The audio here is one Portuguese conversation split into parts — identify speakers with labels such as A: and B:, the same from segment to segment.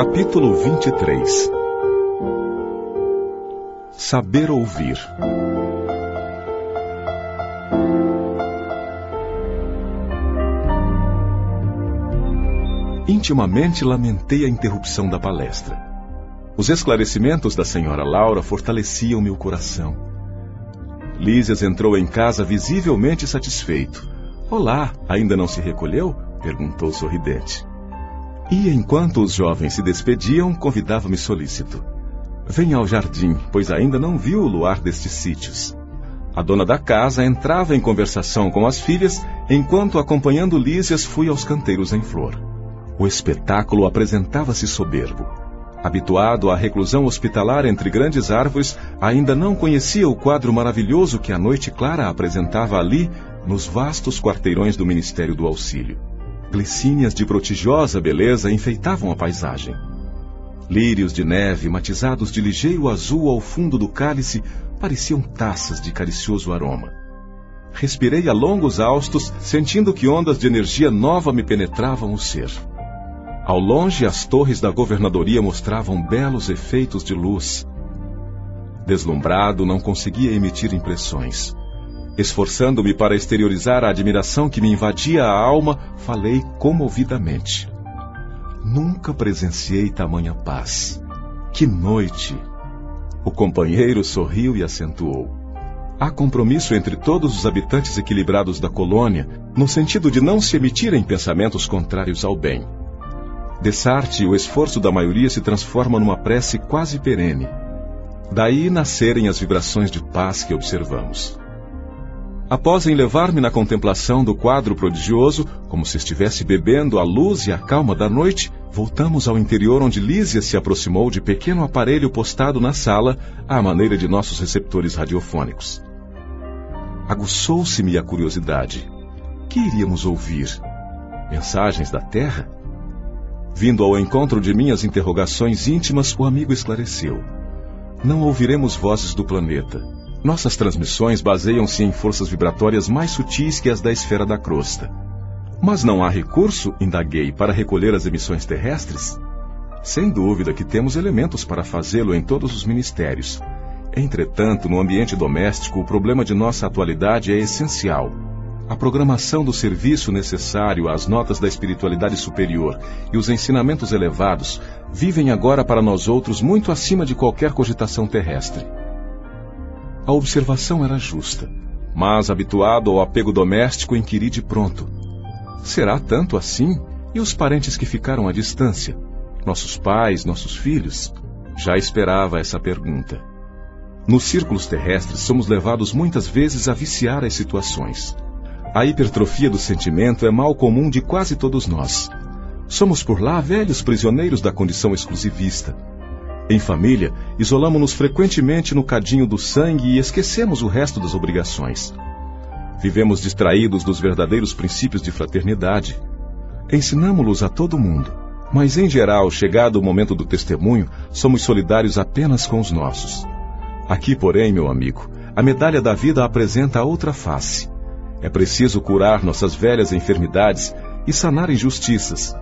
A: Capítulo 23. Saber ouvir. Intimamente lamentei a interrupção da palestra. Os esclarecimentos da senhora Laura fortaleciam meu coração. Lísias entrou em casa visivelmente satisfeito. "Olá, ainda não se recolheu?" perguntou sorridente. E enquanto os jovens se despediam, convidava-me solícito. "Venha ao jardim, pois ainda não viu o luar destes sítios." A dona da casa entrava em conversação com as filhas, enquanto, acompanhando Lísias, fui aos canteiros em flor. O espetáculo apresentava-se soberbo. Habituado à reclusão hospitalar entre grandes árvores, ainda não conhecia o quadro maravilhoso que a noite clara apresentava ali, nos vastos quarteirões do Ministério do Auxílio. Glicínias de prodigiosa beleza enfeitavam a paisagem. Lírios de neve, matizados de ligeiro azul ao fundo do cálice, pareciam taças de caricioso aroma. Respirei a longos haustos, sentindo que ondas de energia nova me penetravam o ser. Ao longe, as torres da governadoria mostravam belos efeitos de luz. Deslumbrado, não conseguia emitir impressões. Esforçando-me para exteriorizar a admiração que me invadia a alma, falei comovidamente. Nunca presenciei tamanha paz. Que noite! O companheiro sorriu e acentuou. Há compromisso entre todos os habitantes equilibrados da colônia, no sentido de não se emitirem pensamentos contrários ao bem. Dessarte, o esforço da maioria se transforma numa prece quase perene. Daí nascerem as vibrações de paz que observamos. Após enlevar-me na contemplação do quadro prodigioso, como se estivesse bebendo a luz e a calma da noite, voltamos ao interior, onde Lísia se aproximou de pequeno aparelho postado na sala, à maneira de nossos receptores radiofônicos. Aguçou-se-me a curiosidade. Que iríamos ouvir? Mensagens da Terra? Vindo ao encontro de minhas interrogações íntimas, o amigo esclareceu. Não ouviremos vozes do planeta. Nossas transmissões baseiam-se em forças vibratórias mais sutis que as da esfera da crosta. Mas não há recurso, indaguei, para recolher as emissões terrestres? Sem dúvida que temos elementos para fazê-lo em todos os ministérios. Entretanto, no ambiente doméstico, o problema de nossa atualidade é essencial. A programação do serviço necessário às notas da espiritualidade superior e os ensinamentos elevados vivem agora para nós outros muito acima de qualquer cogitação terrestre. A observação era justa, mas, habituado ao apego doméstico, inquiri de pronto. Será tanto assim? E os parentes que ficaram à distância? Nossos pais, nossos filhos? Já esperava essa pergunta. Nos círculos terrestres, somos levados muitas vezes a viciar as situações. A hipertrofia do sentimento é mal comum de quase todos nós. Somos por lá velhos prisioneiros da condição exclusivista. Em família, isolamo-nos frequentemente no cadinho do sangue e esquecemos o resto das obrigações. Vivemos distraídos dos verdadeiros princípios de fraternidade. Ensinamo-los a todo mundo, mas em geral, chegado o momento do testemunho, somos solidários apenas com os nossos. Aqui, porém, meu amigo, a medalha da vida apresenta a outra face. É preciso curar nossas velhas enfermidades e sanar injustiças.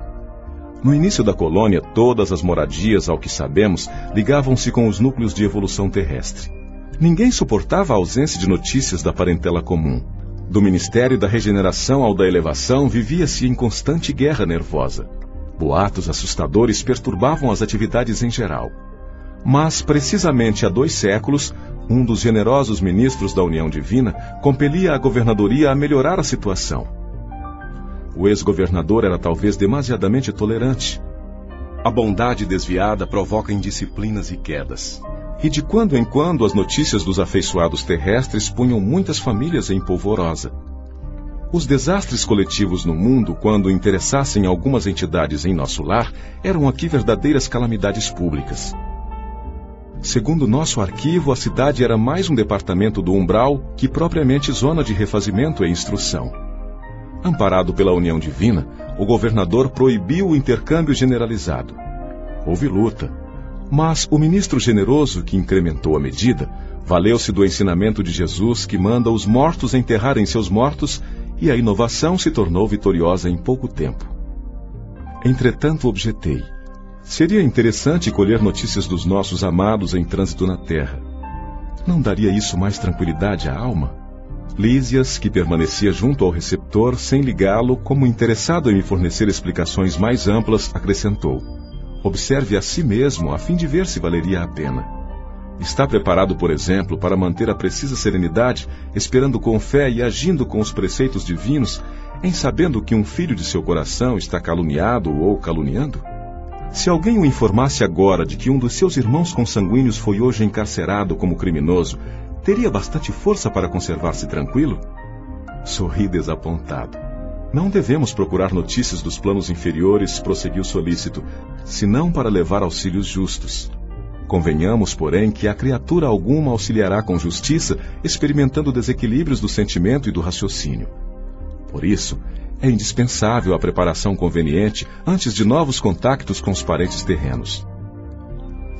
A: No início da colônia, todas as moradias, ao que sabemos, ligavam-se com os núcleos de evolução terrestre. Ninguém suportava a ausência de notícias da parentela comum. Do Ministério da Regeneração ao da Elevação, vivia-se em constante guerra nervosa. Boatos assustadores perturbavam as atividades em geral. Mas, precisamente há 2 séculos, um dos generosos ministros da União Divina compelia a governadoria a melhorar a situação. O ex-governador era talvez demasiadamente tolerante. A bondade desviada provoca indisciplinas e quedas. E de quando em quando as notícias dos afeiçoados terrestres punham muitas famílias em polvorosa. Os desastres coletivos no mundo, quando interessassem algumas entidades em nosso lar, eram aqui verdadeiras calamidades públicas. Segundo nosso arquivo, a cidade era mais um departamento do umbral que propriamente zona de refazimento e instrução. Amparado pela União Divina, o governador proibiu o intercâmbio generalizado. Houve luta, mas o ministro generoso que incrementou a medida valeu-se do ensinamento de Jesus, que manda os mortos enterrarem seus mortos, e a inovação se tornou vitoriosa em pouco tempo. Entretanto, objetei: Seria interessante colher notícias dos nossos amados em trânsito na Terra. Não daria isso mais tranquilidade à alma? Lísias, que permanecia junto ao receptor sem ligá-lo, como interessado em me fornecer explicações mais amplas, acrescentou: observe a si mesmo a fim de ver se valeria a pena. Está preparado, por exemplo, para manter a precisa serenidade, esperando com fé e agindo com os preceitos divinos, em sabendo que um filho de seu coração está caluniado ou caluniando? Se alguém o informasse agora de que um dos seus irmãos consanguíneos foi hoje encarcerado como criminoso, teria bastante força para conservar-se tranquilo? Sorri desapontado. Não devemos procurar notícias dos planos inferiores, prosseguiu solícito, senão para levar auxílios justos. Convenhamos, porém, que a criatura alguma auxiliará com justiça, experimentando desequilíbrios do sentimento e do raciocínio. Por isso, é indispensável a preparação conveniente antes de novos contactos com os parentes terrenos.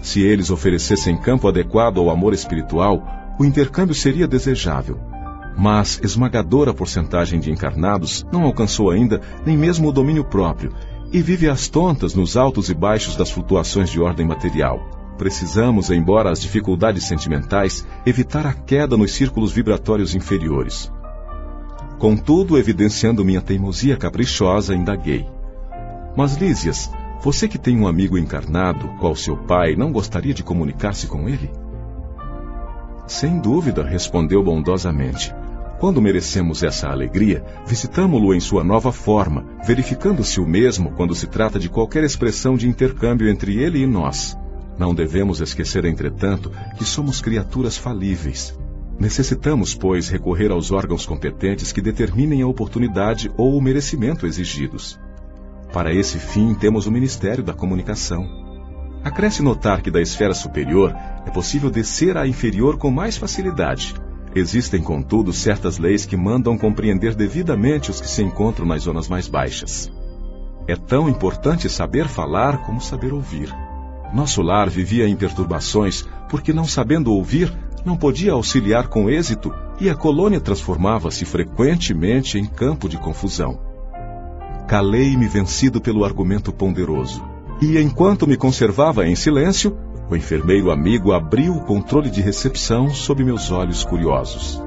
A: Se eles oferecessem campo adequado ao amor espiritual, o intercâmbio seria desejável. Mas esmagadora porcentagem de encarnados não alcançou ainda nem mesmo o domínio próprio e vive às tontas nos altos e baixos das flutuações de ordem material. Precisamos, embora as dificuldades sentimentais, evitar a queda nos círculos vibratórios inferiores. Contudo, evidenciando minha teimosia caprichosa, indaguei: mas Lísias, você que tem um amigo encarnado, qual seu pai, não gostaria de comunicar-se com ele? Sem dúvida, respondeu bondosamente. Quando merecemos essa alegria, visitamo-lo em sua nova forma, verificando-se o mesmo quando se trata de qualquer expressão de intercâmbio entre ele e nós. Não devemos esquecer, entretanto, que somos criaturas falíveis. Necessitamos, pois, recorrer aos órgãos competentes que determinem a oportunidade ou o merecimento exigidos. Para esse fim, temos o Ministério da Comunicação. Acresce notar que da esfera superior é possível descer à inferior com mais facilidade. Existem, contudo, certas leis que mandam compreender devidamente os que se encontram nas zonas mais baixas. É tão importante saber falar como saber ouvir. Nosso lar vivia em perturbações porque, não sabendo ouvir, não podia auxiliar com êxito e a colônia transformava-se frequentemente em campo de confusão. Calei-me vencido pelo argumento ponderoso. E enquanto me conservava em silêncio, o enfermeiro amigo abriu o controle de recepção sob meus olhos curiosos.